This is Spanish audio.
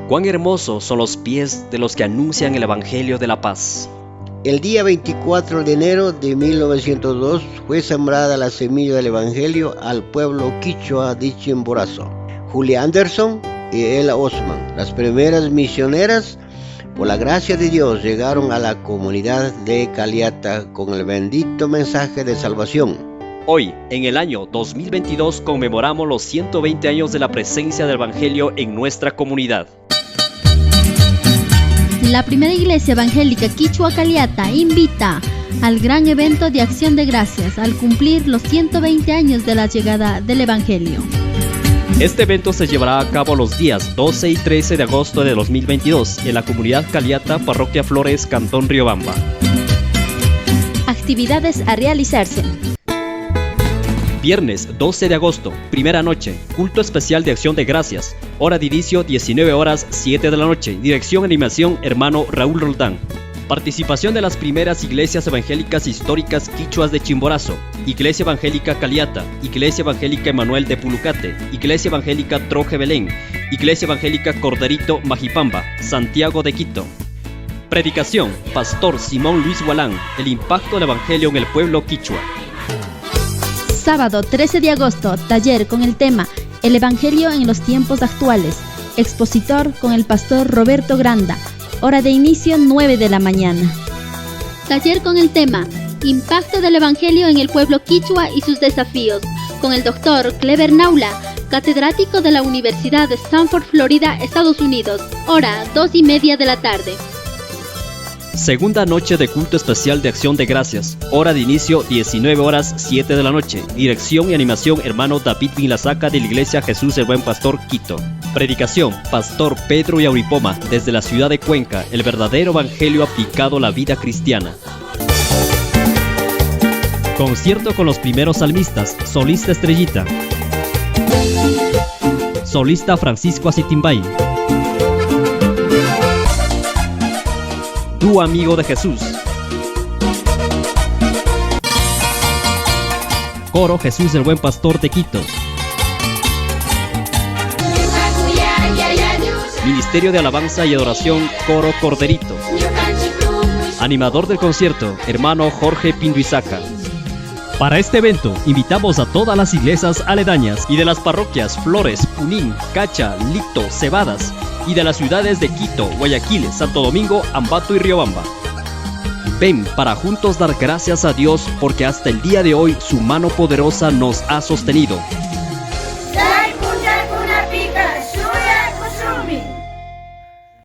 Cuán hermosos son los pies de los que anuncian el Evangelio de la paz. El día 24 de enero de 1902 fue sembrada la semilla del Evangelio al pueblo quichua de Chimborazo. Julia Anderson y Ella Osman, las primeras misioneras, por la gracia de Dios, llegaron a la comunidad de Caliata con el bendito mensaje de salvación. Hoy, en el año 2022, conmemoramos los 120 años de la presencia del Evangelio en nuestra comunidad. La primera iglesia evangélica Quichua Caliata invita al gran evento de Acción de Gracias al cumplir los 120 años de la llegada del Evangelio. Este evento se llevará a cabo los días 12 y 13 de agosto de 2022 en la comunidad Caliata, Parroquia Flores, Cantón Riobamba. Actividades a realizarse. Viernes 12 de agosto, primera noche, culto especial de Acción de Gracias. Hora de inicio 19 horas 7 de la noche. Dirección y animación hermano Raúl Roldán. Participación de las primeras iglesias evangélicas históricas quichuas de Chimborazo, Iglesia Evangélica Caliata, Iglesia Evangélica Emanuel de Pulucate, Iglesia Evangélica Troje Belén, Iglesia Evangélica Corderito Majipamba, Santiago de Quito. Predicación, Pastor Simón Luis Gualán, el impacto del Evangelio en el pueblo quichua. Sábado 13 de agosto, taller con el tema El Evangelio en los tiempos actuales. Expositor con el pastor Roberto Granda. Hora de inicio 9 de la mañana. Taller con el tema Impacto del Evangelio en el pueblo quichua y sus desafíos, con el doctor Clever Naula, catedrático de la Universidad de Stanford, Florida, Estados Unidos. Hora 2:30 de la tarde. Segunda noche de culto especial de Acción de Gracias. Hora de inicio 19 horas 7 de la noche. Dirección y animación hermano David Vilasaca de la Iglesia Jesús el Buen Pastor, Quito. Predicación, Pastor Pedro Yauripoma, desde la ciudad de Cuenca, el verdadero evangelio aplicado a la vida cristiana. Concierto con los primeros salmistas, solista Estrellita. Solista Francisco Acitimbay. Tu amigo de Jesús. Coro Jesús el Buen Pastor de Quito. Ministerio de Alabanza y Adoración, Coro Corderito. Animador del concierto, hermano Jorge Pinduizaca. Para este evento, invitamos a todas las iglesias aledañas y de las parroquias Flores, Punín, Cacha, Licto, Cebadas y de las ciudades de Quito, Guayaquil, Santo Domingo, Ambato y Riobamba. Ven para juntos dar gracias a Dios porque hasta el día de hoy su mano poderosa nos ha sostenido.